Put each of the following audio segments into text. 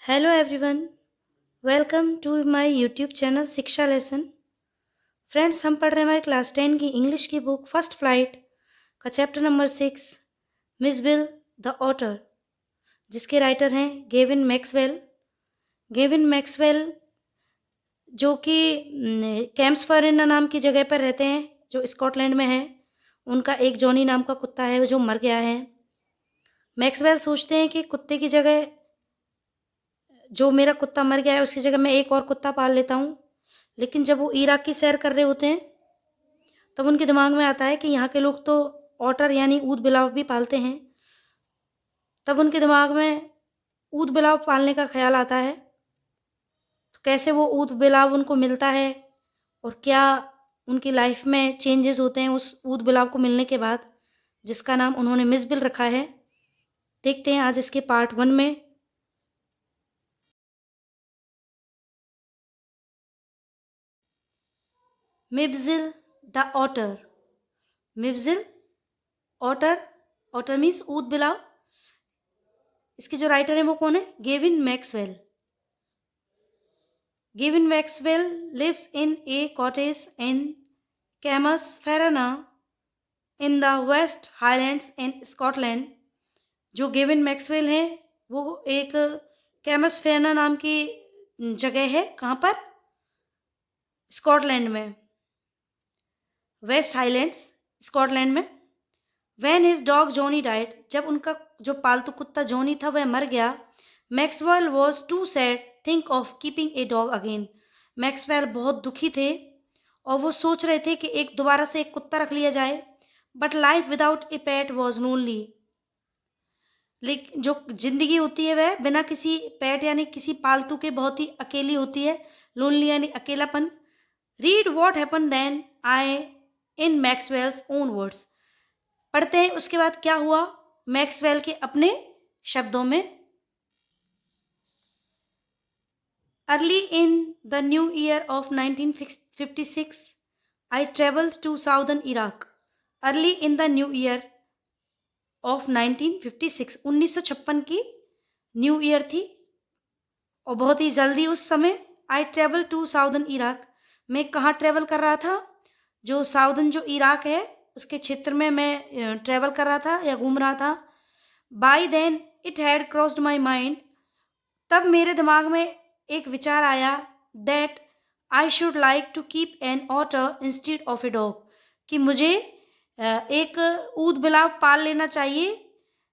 Hello everyone, welcome to my YouTube channel Shiksha lesson. Friends, हम पढ़ रहे हैं हमारे क्लास 10 की इंग्लिश की बुक फर्स्ट फ्लाइट का chapter number 6, Mijbil the otter, जिसके राइटर हैं गेविन मैक्सवेल। गेविन मैक्सवेल जो कि कैम्प्सफेरेना नाम की जगह पर रहते हैं, जो स्कॉटलैंड में है। उनका एक जॉनी नाम का कुत्ता है जो मर गया है। मैक्सवेल सोचते हैं कि कुत्ते की जगह, जो मेरा कुत्ता मर गया है उसकी जगह मैं एक और कुत्ता पाल लेता हूँ। लेकिन जब वो इराक की सैर कर रहे होते हैं तब उनके दिमाग में आता है कि यहाँ के लोग तो ऑटर यानी ऊद बिलाव भी पालते हैं। तब उनके दिमाग में ऊद बिलाव पालने का ख्याल आता है। तो कैसे वो ऊद बिलाव उनको मिलता है और क्या उनकी लाइफ में चेंजेस होते हैं उस ऊद बिलाव को मिलने के बाद, जिसका नाम उन्होंने मिस बिल रखा है। देखते हैं आज इसके पार्ट 1 में। Mijbil the otter. Mijbil otter, otter means ऊद बिलाव। इसके जो राइटर हैं वो कौन है? Gavin Maxwell. Gavin Maxwell lives in a cottage in Camusfearna in the West Highlands in Scotland. जो गेविन मैक्सवेल हैं वो एक कैम्प्सफेरेना नाम की जगह है। कहाँ पर? स्कॉटलैंड में, वेस्ट हाईलैंड्स, स्कॉटलैंड में। When his dog Johnny died, जब उनका जो पालतू कुत्ता जॉनी था वह मर गया, Maxwell was too sad think of keeping a dog again. Maxwell बहुत दुखी थे और वो सोच रहे थे कि एक दोबारा से एक कुत्ता रख लिया जाए। But life without A pet was lonely. लेकिन जो जिंदगी होती है वह बिना किसी पेट यानी किसी पालतू के बहुत ही अकेली होती है। लोनली यानी अकेलापन। Read what happen then I in Maxwell's own words. पढ़ते हैं उसके बाद क्या हुआ मैक्सवेल के अपने शब्दों में। Early in the new year of 1956 I travelled to southern Iraq. Early in the new year of 1956, 1956 की न्यू ईयर थी और बहुत ही जल्दी उस समय। I travel to southern Iraq, मैं कहाँ ट्रेवल कर रहा था? जो साउदर्न जो इराक है उसके क्षेत्र में मैं ट्रेवल कर रहा था या घूम रहा था। By then it had crossed my mind, तब मेरे दिमाग में एक विचार आया, that I should like to keep an otter instead of a dog, कि मुझे एक ऊद बिलाव पाल लेना चाहिए,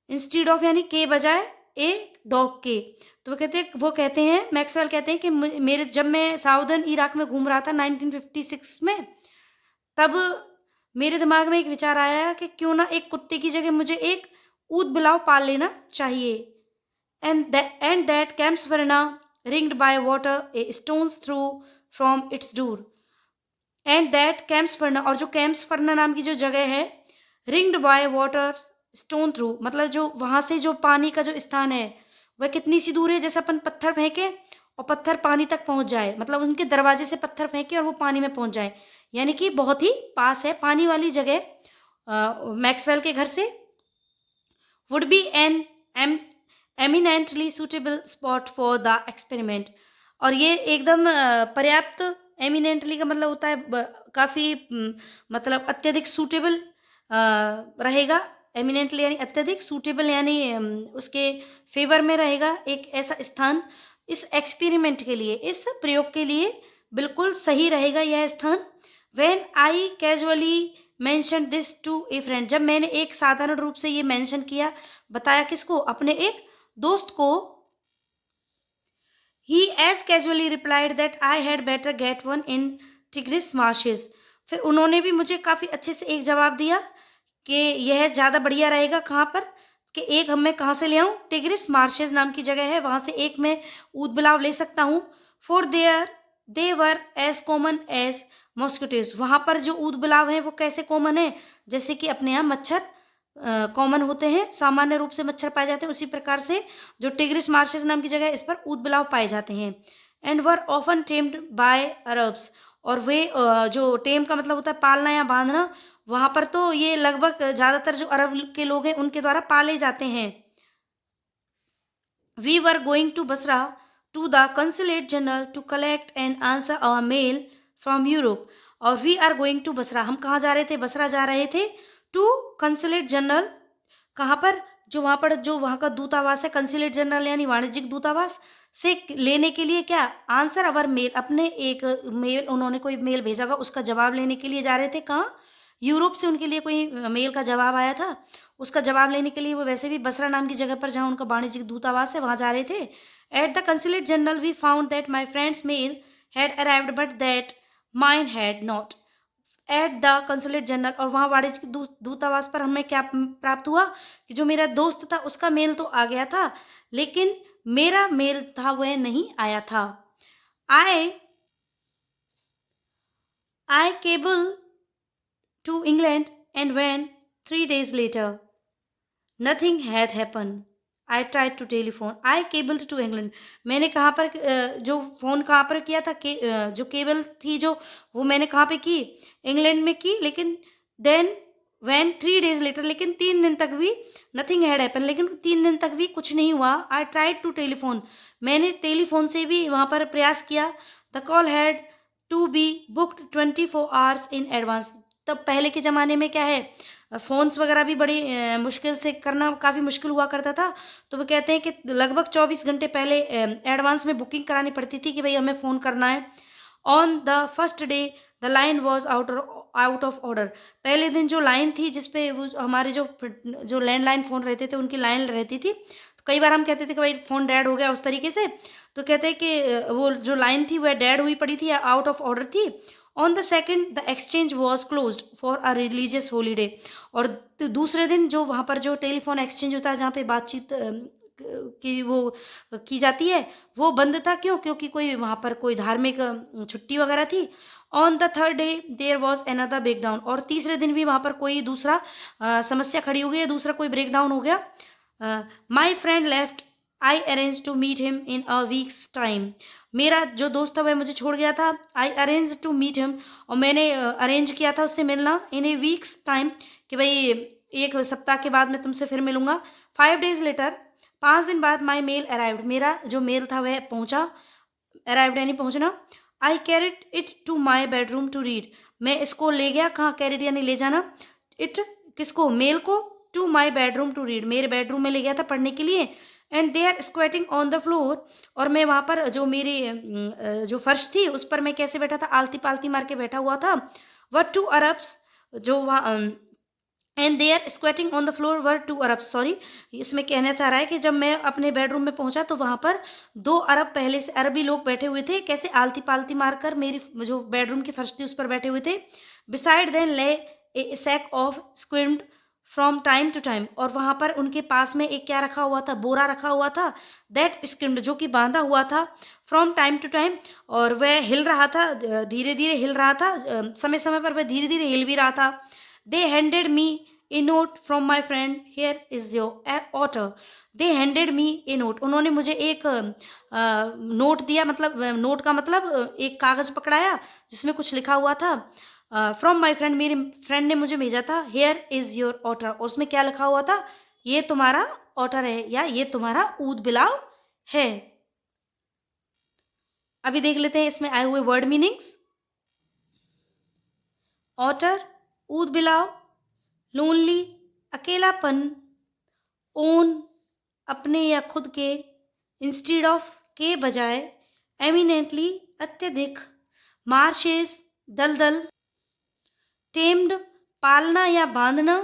इंस्टीड ऑफ यानी के बजाय ए डॉग के। तो वो कहते हैं मैक्सवेल कहते हैं कि मेरे जब मैं साउदर्न इराक में घूम रहा था 1956 में, तब मेरे दिमाग में एक विचार आया कि क्यों ना एक कुत्ते की जगह मुझे एक ऊद बिलाव पाल लेना चाहिए। And that Campsverna ringed by water a stone's throw from its door. And that Campsverna, और जो कैम्प्सफर्ना नाम की जो जगह है, ringed by water stone through, मतलब जो वहाँ से जो पानी का जो स्थान है वह कितनी सी दूर है? जैसे अपन पत्थर फेंके और पत्थर पानी तक पहुँच जाए, मतलब उनके दरवाजे से पत्थर फेंके और वो पानी में पहुँच जाए, यानी कि बहुत ही पास है पानी वाली जगह मैक्सवेल के घर से। Would be an eminently suitable spot for the experiment, और ये एकदम पर्याप्त, एमिनेंटली का मतलब होता है काफ़ी, मतलब अत्यधिक सूटेबल रहेगा। एमिनेंटली यानी अत्यधिक, सूटेबल यानी उसके फेवर में रहेगा एक ऐसा स्थान। इस एक्सपेरिमेंट के लिए, इस प्रयोग के लिए बिल्कुल सही रहेगा यह स्थान। When I casually mention this to a friend, जब मैंने एक साधारण रूप से ये मेंशन किया, बताया किसको? अपने एक दोस्त को। He as casually replied that I had better get one in Tigris marshes. फिर उन्होंने भी मुझे काफ़ी अच्छे से एक जवाब दिया कि यह ज़्यादा बढ़िया रहेगा। कहाँ पर? कि एक हम मैं कहाँ से ले आऊँ? टिग्रिस मार्शेस नाम की जगह है, वहाँ से एक मैं ऊद बिलाव ले सकता हूँ। For there they were as common as mosquitoes, वहाँ पर जो ऊद बिलाव हैं वो कैसे कॉमन है? जैसे कि अपने यहाँ मच्छर कॉमन होते हैं, सामान्य रूप से मच्छर पाए जाते हैं, उसी प्रकार से जो टिग्रिस मार्शेस नाम की जगह है इस पर ऊद बिलाव पाए जाते हैं। And were often tamed by Arabs, और वे जो टेम का मतलब होता है पालना या बांधना, वहाँ पर तो ये लगभग ज़्यादातर जो अरब के लोग हैं उनके द्वारा पाले जाते हैं। We were going to Basra to the consulate general to collect and answer our mail from Europe. और we are going to Basra, हम कहाँ जा रहे थे? बसरा जा रहे थे. To consulate general, कहाँ पर? जो वहाँ पर जो वहाँ का दूतावास है, कंसुलेट जनरल यानी वाणिज्यिक दूतावास से लेने के लिए क्या? आंसर अवर मेल, अपने एक मेल, उन्होंने कोई मेल भेजा होगा उसका जवाब लेने के लिए जा रहे थे. कहाँ? यूरोप से उनके लिए कोई मेल का जवाब आया था, उसका जवाब लेने के लिए वो वैसे भी बसरा नाम की जगह पर जहाँ उनका वाणिज्यिक दूतावास है वहाँ जा रहे थे. At the consulate general we found that my friend's mail had arrived but that mine had not. At the consulate general, और वहाँ वाणिज्यिक दूतावास पर हमें क्या प्राप्त हुआ कि जो मेरा दोस्त था उसका मेल तो आ गया था, लेकिन मेरा मेल था वह नहीं आया था. I I cable to England, and when 3 days later nothing had happened. I tried to telephone. I cabled to England. मैंने कहाँ पर जो फ़ोन कहाँ पर किया था, जो केबल थी जो, वो मैंने कहाँ पे की? इंग्लैंड में की. लेकिन देन व्हेन 3 days later, लेकिन 3 दिन तक भी नथिंग हैड हैपन, लेकिन 3 दिन तक भी कुछ नहीं हुआ. I tried to telephone. मैंने टेलीफोन से भी वहाँ पर प्रयास किया. The call had to be booked 24 hours in advance. तब पहले के ज़माने में क्या है, फ़ोन्स वगैरह भी बड़ी मुश्किल से करना काफ़ी मुश्किल हुआ करता था. तो वो कहते हैं कि लगभग 24 घंटे पहले एडवांस में बुकिंग करानी पड़ती थी कि भाई हमें फ़ोन करना है. On the first day the line was out of order. पहले दिन जो लाइन थी जिसपे वो हमारे जो लैंडलाइन फ़ोन रहते थे उनकी लाइन रहती थी, तो कई बार हम कहते थे कि भाई फ़ोन डेड हो गया, उस तरीके से. तो कहते हैं कि वो जो लाइन थी वह डेड हुई पड़ी थी, आउट ऑफ ऑर्डर थी. On the second the exchange was closed for a religious holiday. और दूसरे दिन जो वहाँ पर जो टेलीफोन एक्सचेंज होता है जहाँ पे बातचीत की वो की जाती है, वो बंद था. क्यों? क्योंकि कोई वहाँ पर कोई धार्मिक छुट्टी वगैरह थी. On the third day there was another breakdown. और तीसरे दिन भी वहाँ पर कोई दूसरा समस्या खड़ी हो गई है, दूसरा कोई ब्रेकडाउन हो गया. My friend left. I arrange to meet him in a week's time. मेरा जो दोस्त था वह मुझे छोड़ गया था. I arrange to meet him, और मैंने अरेंज किया था उससे मिलना इन ए वीक्स टाइम, कि भाई 1 सप्ताह के बाद मैं तुमसे फिर मिलूंगा. 5 days लेटर, 5 दिन बाद माई मेल अराइव्ड. मेरा जो मेल था वह पहुंचा. अराइव्ड यानी पहुंचना. I carried it to my bedroom to read. मैं इसको ले गया. कहाँ? कैरिड यानी ले जाना. इट किसको? मेल को. To my bedroom to read, मेरे बेडरूम में ले गया था पढ़ने के लिए. And they are squatting on the floor. और मैं वहाँ पर जो मेरी जो फर्श थी उस पर मैं कैसे बैठा था? आलती पालती मार के बैठा हुआ था. वट टू अरब्स, जो वहाँ and they are squatting on the floor were 2 Arab. Sorry, इसमें कहना चाह रहा है कि जब मैं अपने बेडरूम में पहुंचा तो वहाँ पर 2 अरब पहले से अरबी लोग बैठे हुए थे. कैसे? आलती पालती मारकर मेरी जो बेडरूम की फर्श थी उस पर बैठे हुए थे. Beside then lay a sack of squirmed from time to time. और वहाँ पर उनके पास में एक क्या रखा हुआ था? बोरा रखा हुआ था. दैट स्क्रिम्ड, जो कि बांधा हुआ था. फ्रॉम टाइम टू टाइम, और वह हिल रहा था, धीरे धीरे हिल रहा था. समय समय पर वह धीरे धीरे हिल भी रहा था. They handed me a note from my friend, here is your otter. They handed me a note, उन्होंने मुझे एक नोट दिया. मतलब नोट का मतलब एक कागज़ पकड़ाया जिसमें कुछ लिखा हुआ था. फ्रॉम माई फ्रेंड, मेरे फ्रेंड ने मुझे भेजा था. हेयर इज़ योर ऑटर, और उसमें क्या लिखा हुआ था? ये तुम्हारा ऑटर है, या ये तुम्हारा ऊद बिलाव है. अभी देख लेते हैं इसमें आए हुए वर्ड मीनिंग्स. ऑटर, ऊद बिलाव, लोनली, अकेलापन, ओन, अपने या खुद के, इंस्टीड ऑफ, के बजाय, एमिनेंटली, अत्यधिक, मार्शेस, दलदल, टेम्ड, पालना या बांधना,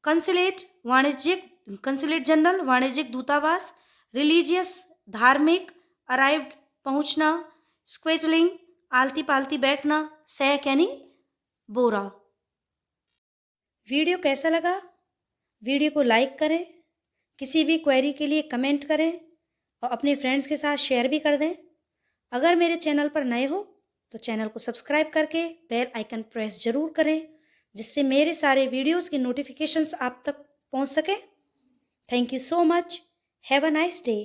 कंसुलेट, वाणिज्यिक, कंसुलेट जनरल वाणिज्यिक दूतावास, रिलीजियस, धार्मिक, अराइव्ड, पहुंचना, स्क्वेचलिंग, आलती पालती बैठना, सैक यानी बोरा. वीडियो कैसा लगा? वीडियो को लाइक करें, किसी भी क्वेरी के लिए कमेंट करें और अपने फ्रेंड्स के साथ शेयर भी कर दें. अगर मेरे चैनल पर नए हो तो चैनल को सब्सक्राइब करके बेल आइकन प्रेस जरूर करें, जिससे मेरे सारे वीडियोस के नोटिफिकेशंस आप तक पहुंच सके. Thank you so much. Have a nice day.